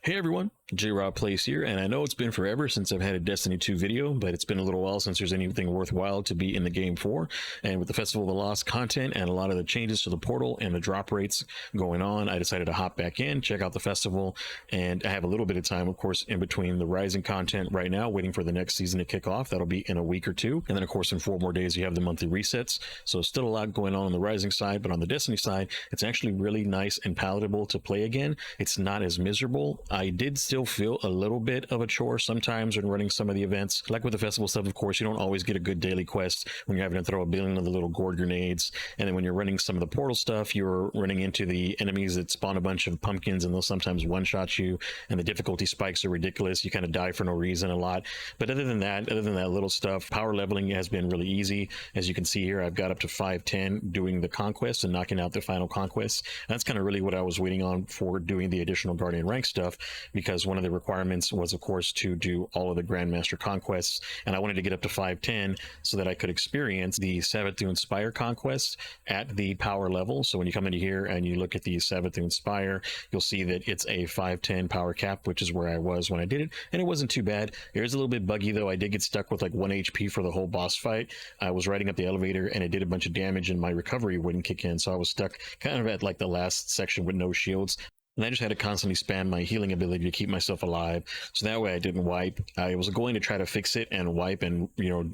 Hey everyone, J-Rob Plays here, and I know it's been forever since I've had a Destiny 2 video, but it's been a little while since there's anything worthwhile to be in the game for. And with the Festival of the Lost content and a lot of the changes to the portal and the drop rates going on, I decided to hop back in, check out the festival, and I have a little bit of time, of course, in between the Rising content right now, waiting for the next season to kick off. That'll be in a week or two. And then, of course, in 4 more days, you have the monthly resets. So still a lot going on the Rising side, but on the Destiny side, it's actually really nice and palatable to play again. It's not as miserable. I did still feel a little bit of a chore sometimes when running some of the events. Like with the festival stuff, of course, you don't always get a good daily quest when you're having to throw a billion of the little gourd grenades. And then when you're running some of the portal stuff, you're running into the enemies that spawn a bunch of pumpkins, and they'll sometimes one-shot you, and the difficulty spikes are ridiculous. You kind of die for no reason a lot. But other than that little stuff, power leveling has been really easy. As you can see here, I've got up to 510 doing the conquest and knocking out the final conquests. And that's kind of really what I was waiting on for doing the additional Guardian rank stuff, because one of the requirements was, of course, to do all of the Grandmaster conquests, and I wanted to get up to 510 so that I could experience the Savathûn Spire conquest at the power level. So when you come into here and you look at the Savathûn Spire, you'll see that it's a 510 power cap, which is where I was when I did it, and it wasn't too bad. It is a little bit buggy though. I did get stuck with like 1 HP for the whole boss fight. I was riding up the elevator and it did a bunch of damage and my recovery wouldn't kick in, so I was stuck kind of at like the last section with no shields. And I just had to constantly spam my healing ability to keep myself alive, so that way I didn't wipe. I was going to try to fix it and wipe and,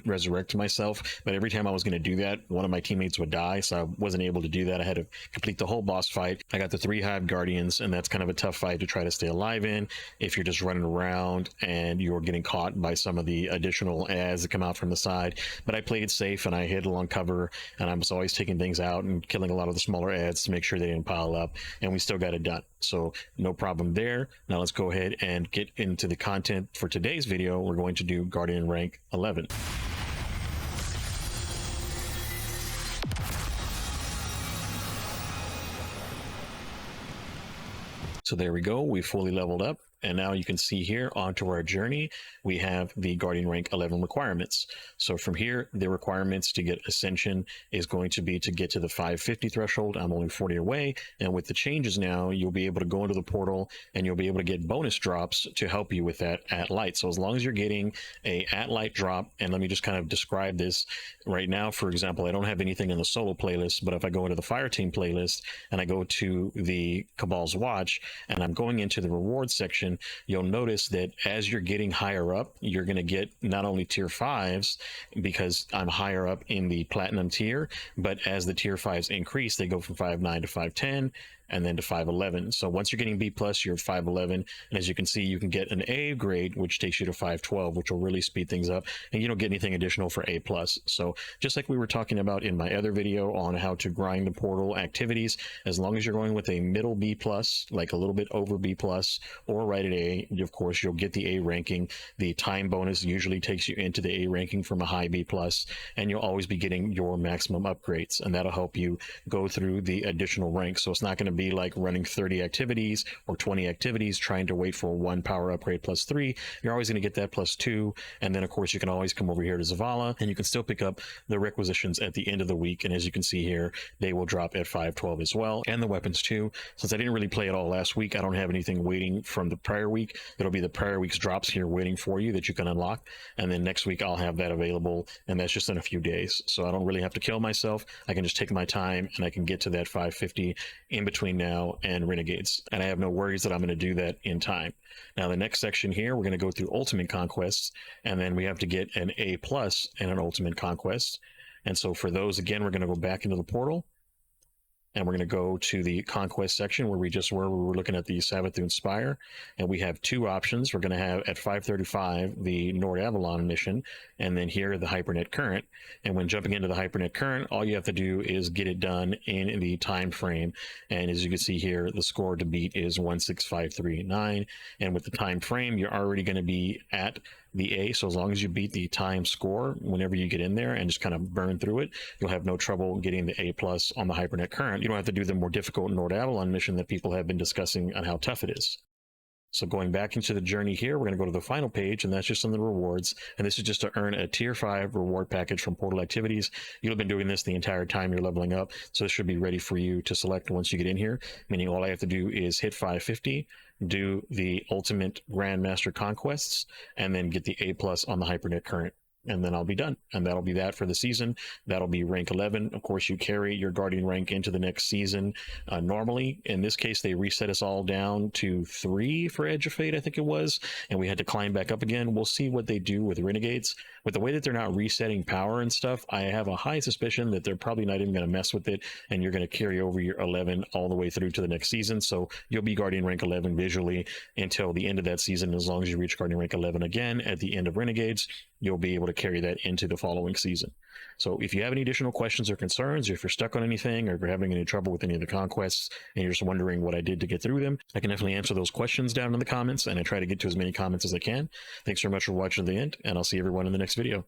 resurrect myself, but every time I was going to do that, one of my teammates would die, so I wasn't able to do that. I had to complete the whole boss fight. I got the 3 Hive Guardians, and that's kind of a tough fight to try to stay alive in if you're just running around and you're getting caught by some of the additional ads that come out from the side. But I played it safe and I hid along cover, and I was always taking things out and killing a lot of the smaller ads to make sure they didn't pile up, and we still got it done. So no problem there. Now let's go ahead and get into the content for today's video. We're going to do Guardian rank 11. So there we go. We fully leveled up. And now you can see here onto our journey, we have the Guardian rank 11 requirements. So from here, the requirements to get Ascension is going to be to get to the 550 threshold. I'm only 40 away. And with the changes now, you'll be able to go into the portal and you'll be able to get bonus drops to help you with that at light. So as long as you're getting a at light drop, and let me just kind of describe this right now. For example, I don't have anything in the solo playlist, but if I go into the fire team playlist and I go to the Cabal's Watch and I'm going into the reward section, you'll notice that as you're getting higher up, you're going to get not only tier 5s because I'm higher up in the platinum tier, but as the tier 5s increase, they go from 5.9 to 5.10 and then to 5.11. So once you're getting B+, you're 5.11, and as you can see, you can get an A grade, which takes you to 5.12, which will really speed things up, and you don't get anything additional for A+. So just like we were talking about in my other video on how to grind the portal activities, as long as you're going with a middle B+, like a little bit over B+, or right at A, of course, you'll get the A ranking. The time bonus usually takes you into the A ranking from a high B+, and you'll always be getting your maximum upgrades, and that'll help you go through the additional ranks. So it's not going to be like running 30 activities or 20 activities trying to wait for 1 power upgrade +3. You're always going to get that +2, and then of course you can always come over here to Zavala and you can still pick up the requisitions at the end of the week, and as you can see here, they will drop at 5.12 as well, and the weapons too. Since I didn't really play it all last week, I don't have anything waiting from the prior week. It'll be the prior week's drops here waiting for you that you can unlock, and then next week I'll have that available, and that's just in a few days, so I don't really have to kill myself. I can just take my time and I can get to that 550 in between now and Renegades, and I have no worries that I'm going to do that in time. Now the next section here, we're going to go through ultimate conquests, and then we have to get an A+ and an ultimate conquest. And so for those, again, we're going to go back into the portal, and we're going to go to the conquest section where we just were. We were looking at the Savathûn Spire, and we have 2 options. We're going to have at 535 the Nord Avalon mission, and then here the Hypernet Current. And when jumping into the Hypernet Current, all you have to do is get it done in the time frame. And as you can see here, the score to beat is 16539, and with the time frame, you're already going to be at the A. So as long as you beat the time score whenever you get in there and just kind of burn through it, you'll have no trouble getting the A+ on the Hypernet Current. You don't have to do the more difficult Nord Avalon mission that people have been discussing on how tough it is. So going back into the journey here, we're going to go to the final page, and that's just on the rewards. And this is just to earn a tier 5 reward package from Portal Activities. You'll have been doing this the entire time you're leveling up, so this should be ready for you to select once you get in here, meaning all I have to do is hit 550, do the ultimate Grandmaster conquests, and then get the A+ on the Hypernet Current. And then I'll be done. And that'll be that for the season. That'll be rank 11. Of course, you carry your Guardian rank into the next season. Normally, in this case, they reset us all down to 3 for Edge of Fate, I think it was, and we had to climb back up again. We'll see what they do with Renegades. With the way that they're not resetting power and stuff, I have a high suspicion that they're probably not even going to mess with it, and you're going to carry over your 11 all the way through to the next season. So you'll be Guardian rank 11 visually until the end of that season. As long as you reach Guardian rank 11 again at the end of Renegades, you'll be able to carry that into the following season. So if you have any additional questions or concerns, or if you're stuck on anything, or if you're having any trouble with any of the conquests and you're just wondering what I did to get through them, I can definitely answer those questions down in the comments, and I try to get to as many comments as I can. Thanks so much for watching to the end, and I'll see everyone in the next video.